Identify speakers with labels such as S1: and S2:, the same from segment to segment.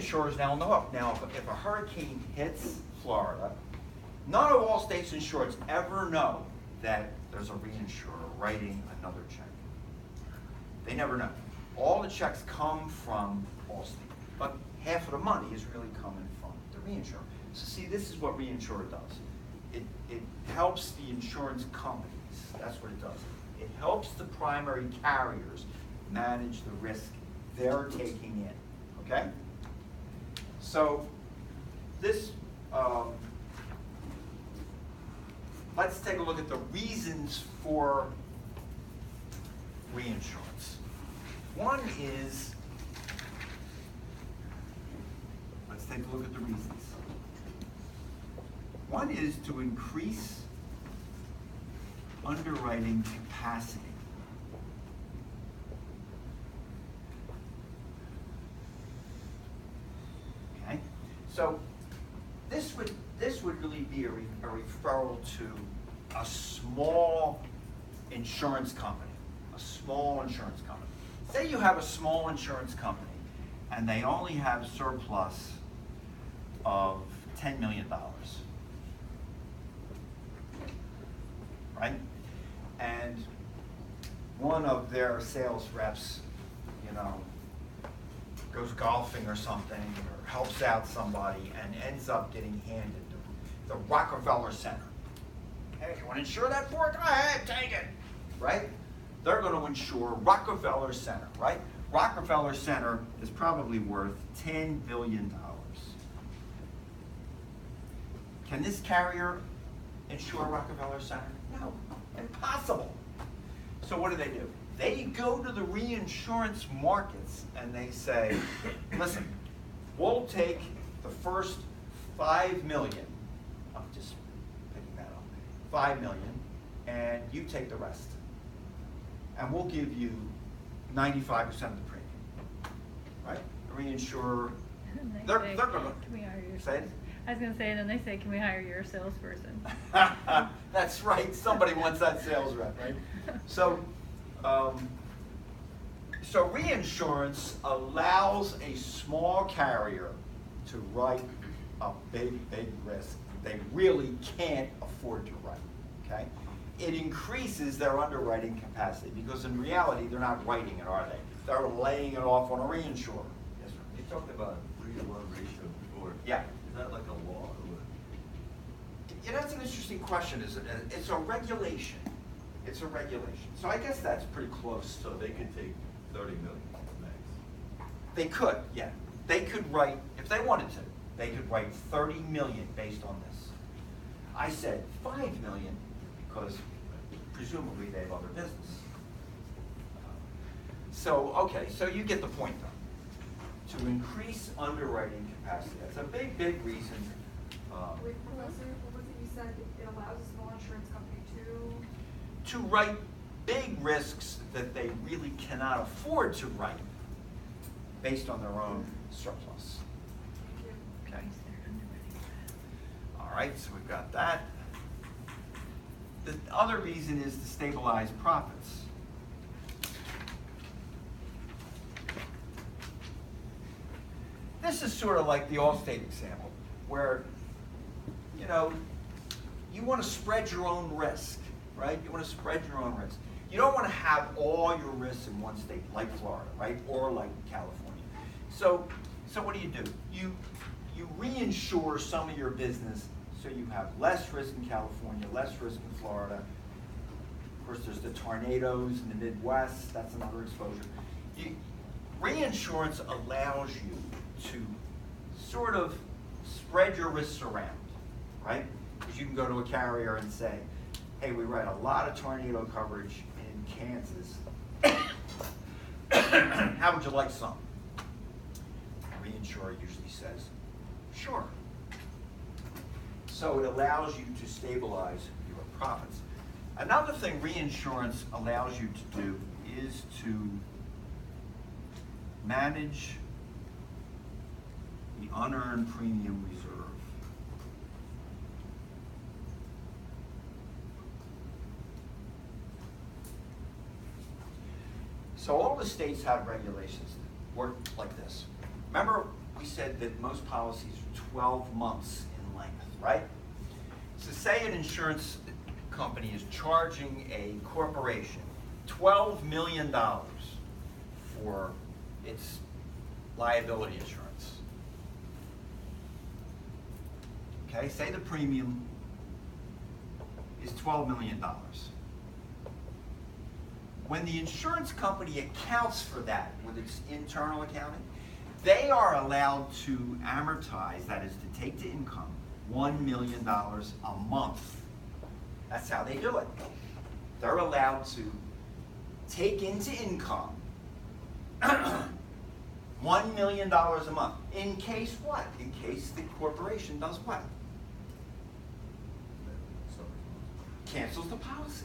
S1: reinsurers now on the hook. Now, if a hurricane hits Florida, none of all states insureds ever know that there's a reinsurer writing another check. They never know. All the checks come from Allstate, but half of the money is really coming from the reinsurer. So see, this is what reinsurer does. It helps the insurance companies. That's what it does. It helps the primary carriers manage the risk they're taking in, okay? So this, let's take a look at the reasons for reinsurance. One is, let's take a look at the reasons. One is to increase underwriting capacity. Okay, so this would really be a referral to a small insurance company. A small insurance company. Say you have a small insurance company and they only have surplus of $10 million. Right? And one of their sales reps, you know, goes golfing or something, or helps out somebody and ends up getting handed the Rockefeller Center. Hey, you want to insure that for it? Go ahead, take it. Right? They're going to insure Rockefeller Center, right? Rockefeller Center is probably worth $10 billion. Can this carrier insure Rockefeller Center? No, impossible. So what do? They go to the reinsurance markets and they say, listen, we'll take the first $5 million, I'm just picking that up, $5 million, and you take the rest. And we'll give you 95% of the premium, right? The reinsurer, they're going to,
S2: can we hire your
S1: say it?
S2: I was going to say, and then they say, can we hire your salesperson?
S1: That's right, somebody wants that sales rep, right? So, so reinsurance allows a small carrier to write a big risk they really can't afford to write, okay? It increases their underwriting capacity because in reality, they're not writing it, are they? They're laying it off on a reinsurer. Yes, sir.
S3: You talked about 3-to-1 ratio before.
S1: Yeah.
S3: Is that like a law?
S1: Yeah, that's an interesting question. It's a regulation. It's a regulation. So I guess that's pretty close.
S3: So they could take 30 million max.
S1: They could, yeah. They could write, if they wanted to, they could write 30 million based on this. I said 5 million because presumably they have other business. So, okay, so you get the point though. To increase underwriting capacity, that's a big reason.
S4: Wait, Professor, what was it you said? It allows a small insurance company
S1: to write big risks that they really cannot afford to write based on their own surplus. Okay. All right, so we've got that. The other reason is to stabilize profits. This is sort of like the Allstate example, where, you know, you want to spread your own risk, right? You want to spread your own risk. You don't want to have all your risks in one state, like Florida, right? Or like California. So what do? You reinsure some of your business so you have less risk in California, less risk in Florida. Of course, there's the tornadoes in the Midwest. That's another exposure. Reinsurance allows you to sort of spread your risks around, right? Because you can go to a carrier and say, hey, we write a lot of tornado coverage in Kansas. How would you like some? The reinsurer usually says, sure. So it allows you to stabilize your profits. Another thing reinsurance allows you to do is to manage the unearned premium reserve. So all the states have regulations that work like this. Remember, we we said that most policies are 12 months in length, right? So say an insurance company is charging a corporation $12 million for its liability insurance. Okay, say the premium is $12 million. When the insurance company accounts for that with its internal accounting, they are allowed to amortize, that is to take to income, $1 million a month. That's how they do it. They're allowed to take into income $1 million a month. In case what? In case the corporation does what? Cancels the policy.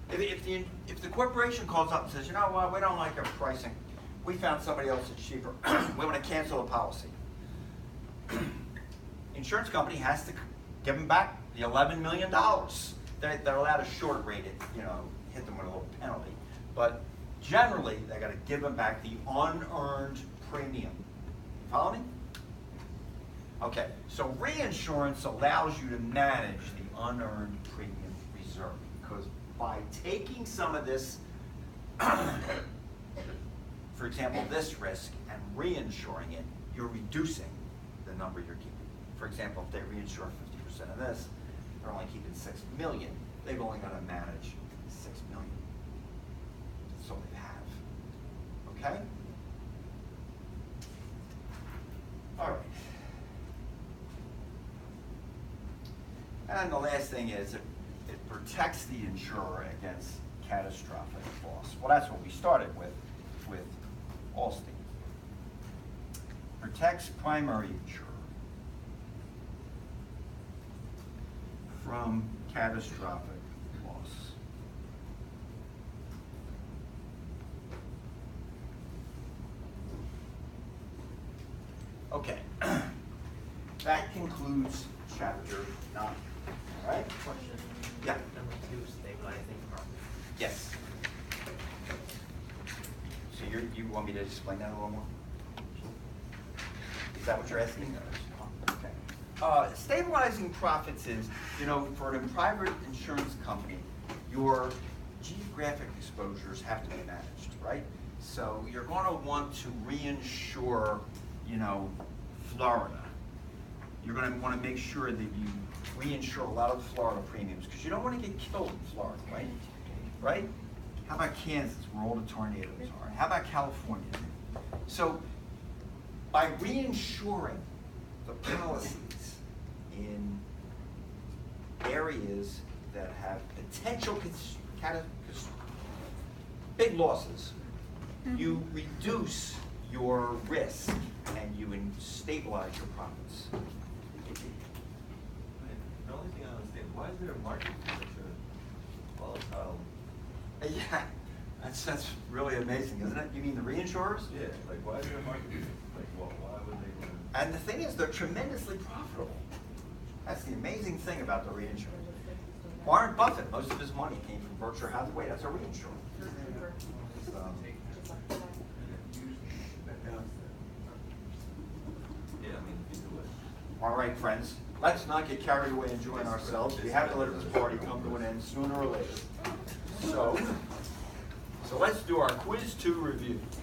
S1: If the corporation calls up and says, you know what, we don't like our pricing, we found somebody else that's cheaper, we want to cancel the policy. Insurance company has to give them back the $11 million. They're allowed to short rate it, you know, hit them with a little penalty. But generally, they got to give them back the unearned premium. Follow me? Okay, so reinsurance allows you to manage the unearned premium reserve, because by taking some of this, for example, this risk, and reinsuring it, you're reducing the number you're keeping. For example, if they reinsure 50% of this, they're only keeping $6 million. They've only got to manage $6 million. That's all they have. Okay? All right. And the last thing is it protects the insurer against catastrophic loss. Well, that's what we started with Allstate. Protects primary insurer from catastrophic loss. Okay, that concludes chapter 9. All right?
S5: Question.
S1: Yeah.
S5: Number 2, stabilizing profit.
S1: Yes. So you want me to explain that a little more? Is that what you're asking? Okay. Stabilizing profits is, you know, for a private insurance company, your geographic exposures have to be managed, right? So you're going to want to reinsure, you know, Florida. You're going to want to make sure that you reinsure a lot of the Florida premiums, because you don't want to get killed in Florida, right? Right? How about Kansas, where all the tornadoes are? How about California? So by reinsuring the policies in areas that have potential big losses, you reduce your risk and you stabilize your profits.
S3: The only thing I don't understand, why is there a market for such a volatile?
S1: Yeah, that's really amazing, isn't it? You mean the reinsurers?
S3: Yeah, like why is there a market for it? Like, well, why would they want to?
S1: And the thing is, they're tremendously profitable. That's the amazing thing about the reinsurance. Warren Buffett, most of his money came from Berkshire Hathaway. That's a reinsurer.
S3: Yeah, I mean, either way.
S1: All right, friends, let's not get carried away enjoying ourselves. We have to let this party come to an end sooner or later. So let's do our Quiz 2 review.